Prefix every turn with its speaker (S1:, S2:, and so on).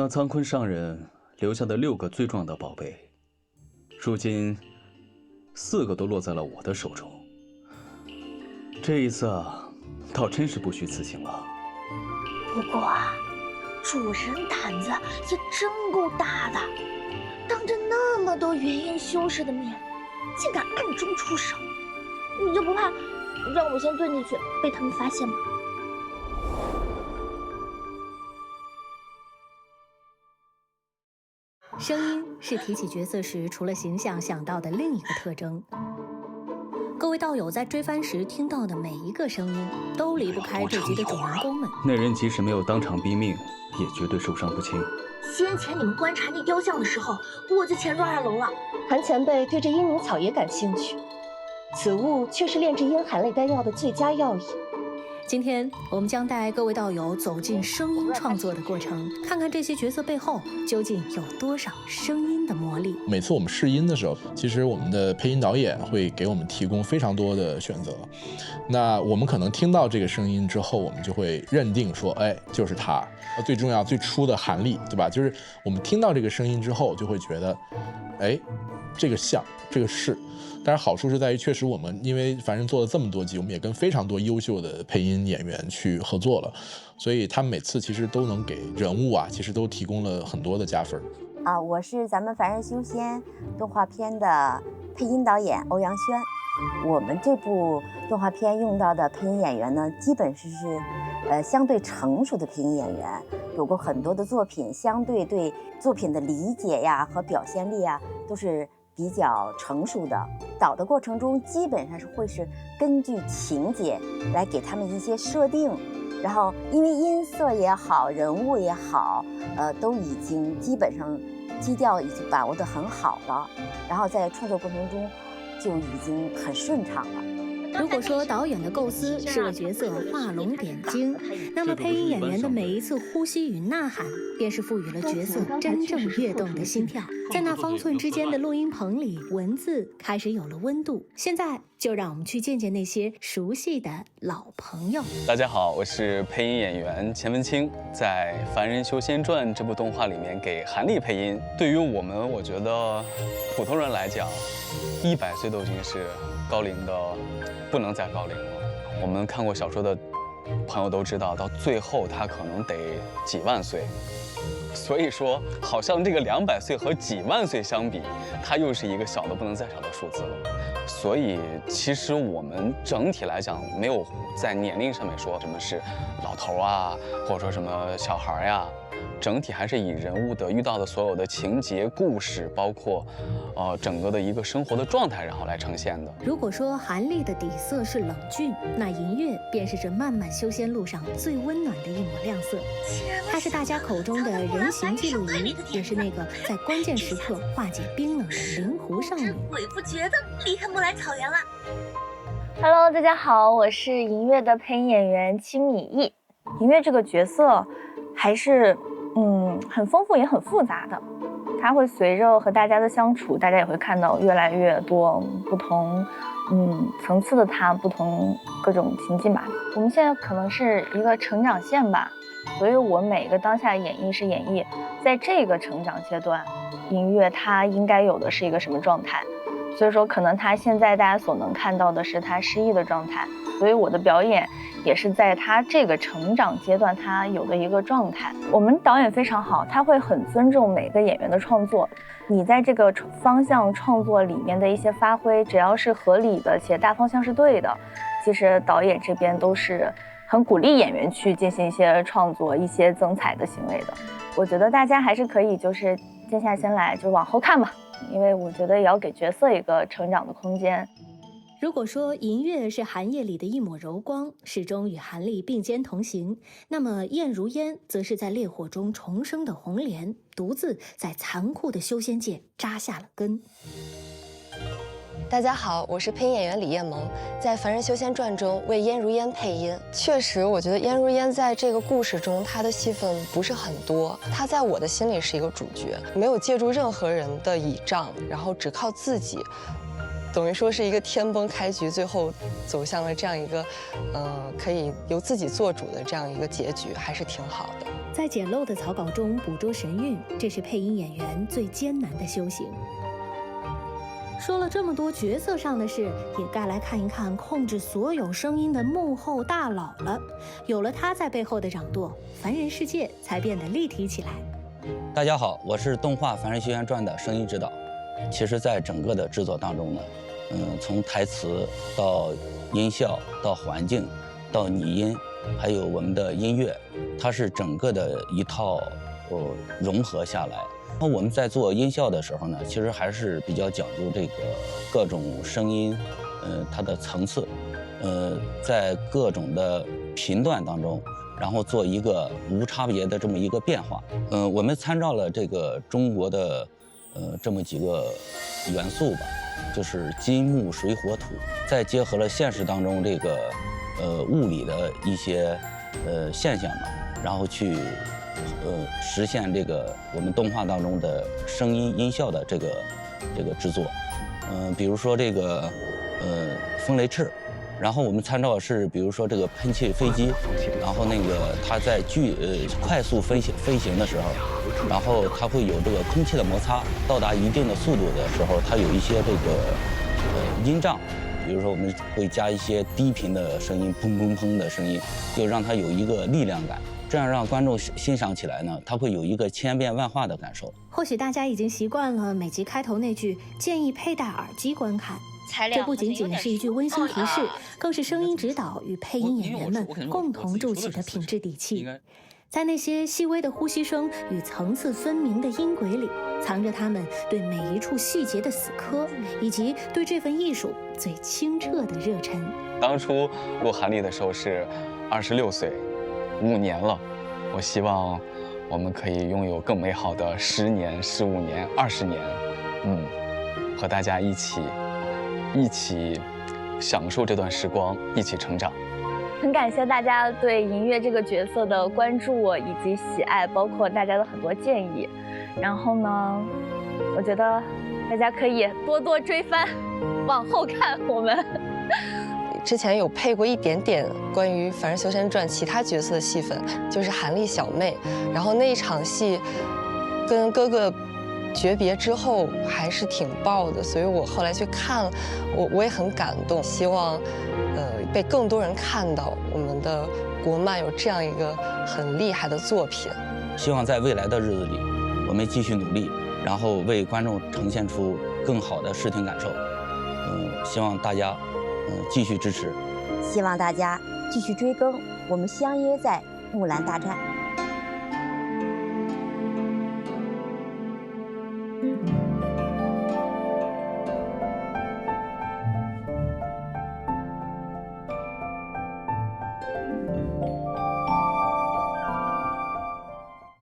S1: 那苍坤上人留下的6个最重要的宝贝，如今4个都落在了我的手中。这一次啊，倒真是不虚此行了。
S2: 不过啊，主人胆子也真够大的，当着那么多元婴修士的面，竟敢暗中出手，你就不怕让我先遁进去被他们发现吗？
S3: 声音是提起角色时除了形象想到的另一个特征。各位道友在追番时听到的每一个声音，都离不开这集的主人公们。
S1: 那人即使没有当场毙命，也绝对受伤不轻。
S2: 先前你们观察那雕像的时候，我就潜入2楼了。
S4: 韩前辈对这阴灵草也感兴趣，此物却是炼制阴寒类丹药的最佳药引。
S3: 今天我们将带各位道友走进声音创作的过程，看看这些角色背后究竟有多少声音的魔力。
S5: 每次我们试音的时候，其实我们的配音导演会给我们提供非常多的选择。那我们可能听到这个声音之后，我们就会认定说，哎，就是它。最重要、最初的含义，对吧？就是我们听到这个声音之后，就会觉得，哎，这个像，这个是。但是好处是在于，确实我们因为反正做了这么多集，我们也跟非常多优秀的配音演员去合作了，所以他们每次其实都能给人物啊，其实都提供了很多的加分。
S6: 我是咱们《凡人修仙》动画片的配音导演欧阳轩。我们这部动画片用到的配音演员呢，基本是相对成熟的配音演员，有过很多的作品，相对对作品的理解呀和表现力啊都是比较成熟的。导的过程中基本上会是根据情节来给他们一些设定，然后因为音色也好，人物也好，都已经基本上基调已经把握得很好了，然后在创作过程中就已经很顺畅了。
S3: 如果说导演的构思是为角色画龙点睛，那么配音演员的每一次呼吸与呐喊，便是赋予了角色真正跃动的心跳。在那方寸之间的录音棚里，文字开始有了温度。现在就让我们去见见那些熟悉的老朋友。
S7: 大家好，我是配音演员钱文清，在《凡人修仙传》这部动画里面给韩立配音。对于我们，我觉得普通人来讲，100岁都已经是高龄的不能再高龄了。我们看过小说的朋友都知道，到最后他可能得几万岁。所以说，好像这个200岁和几万岁相比，它又是一个小的不能再小的数字了。所以，其实我们整体来讲，没有在年龄上面说什么是老头啊，或者说什么小孩呀。整体还是以人物的遇到的所有的情节、故事，包括，整个的一个生活的状态，然后来呈现的。
S3: 如果说韩立的底色是冷峻，那银月便是这漫漫修仙路上最温暖的一抹亮色。它是大家口中的人形记录仪，也是那个在关键时刻化解冰冷的灵狐少女。
S2: 鬼不觉得离开木兰草原了。Hello， 大家好，我是银月的配音演员青米易。银月这个角色还是很丰富也很复杂的，它会随着和大家的相处，大家也会看到越来越多不同层次的它，不同各种情境吧。我们现在可能是一个成长线吧，所以我每个当下的演绎是演绎在这个成长阶段，音乐它应该有的是一个什么状态。所以说可能他现在大家所能看到的是他失忆的状态，所以我的表演也是在他这个成长阶段他有的一个状态。我们导演非常好，他会很尊重每个演员的创作，你在这个方向创作里面的一些发挥，只要是合理的且大方向是对的，其实导演这边都是很鼓励演员去进行一些创作、一些增彩的行为的。我觉得大家还是可以就是静下心来，就往后看吧，因为我觉得也要给角色一个成长的空间。
S3: 如果说银月是寒夜里的一抹柔光，始终与韩立并肩同行，那么燕如烟则是在烈火中重生的红莲，独自在残酷的修仙界扎下了根。
S8: 大家好，我是配音演员李彦萌，在《凡人修仙传》中为燕如烟配音。确实，我觉得燕如烟在这个故事中，她的戏份不是很多，她在我的心里是一个主角，没有借助任何人的倚仗，然后只靠自己，等于说是一个天崩开局，最后走向了这样一个，可以由自己做主的这样一个结局，还是挺好的。
S3: 在简陋的草稿中捕捉神韵，这是配音演员最艰难的修行。说了这么多角色上的事，也该来看一看控制所有声音的幕后大佬了。有了他在背后的掌舵，凡人世界才变得立体起来。
S9: 大家好，我是动画《凡人修仙传》的声音指导。其实，在整个的制作当中呢，从台词到音效到环境到拟音，还有我们的音乐，它是整个的一套融合下来。那我们在做音效的时候呢，其实还是比较讲究这个各种声音，它的层次，在各种的频段当中，然后做一个无差别的这么一个变化。我们参照了这个中国的这么几个元素吧，就是金木水火土，再结合了现实当中这个物理的一些现象嘛，然后去实现这个我们动画当中的声音音效的这个制作。比如说这个风雷翅，然后我们参照是比如说这个喷气飞机，然后那个它在快速飞行的时候，然后它会有这个空气的摩擦，到达一定的速度的时候，它有一些这个音障，比如说我们会加一些低频的声音，砰砰砰的声音，就让它有一个力量感，这样让观众欣赏起来呢，它会有一个千变万化的感受。
S3: 或许大家已经习惯了每集开头那句建议佩戴耳机观看，这不仅仅是一句温馨提示，更是声音指导与配音演员们共同筑起的品质底气。在那些细微的呼吸声与层次分明的音轨里，藏着他们对每一处细节的死磕，以及对这份艺术最清澈的热忱。
S7: 当初录韩历的时候是26岁，5年了。我希望我们可以拥有更美好的10年、15年、20年，和大家一起享受这段时光，一起成长。
S2: 很感谢大家对银月这个角色的关注以及喜爱，包括大家的很多建议。然后呢，我觉得大家可以多多追番，往后看我们。
S8: 之前有配过一点点关于《凡人修仙传》其他角色的戏份，就是韩丽小妹。然后那一场戏跟哥哥诀别之后还是挺爆的，所以我后来去看了，我也很感动。希望被更多人看到我们的国漫有这样一个很厉害的作品。
S9: 希望在未来的日子里，我们继续努力，然后为观众呈现出更好的视听感受。希望大家继续支持，
S6: 希望大家继续追更，我们相约在木兰大战。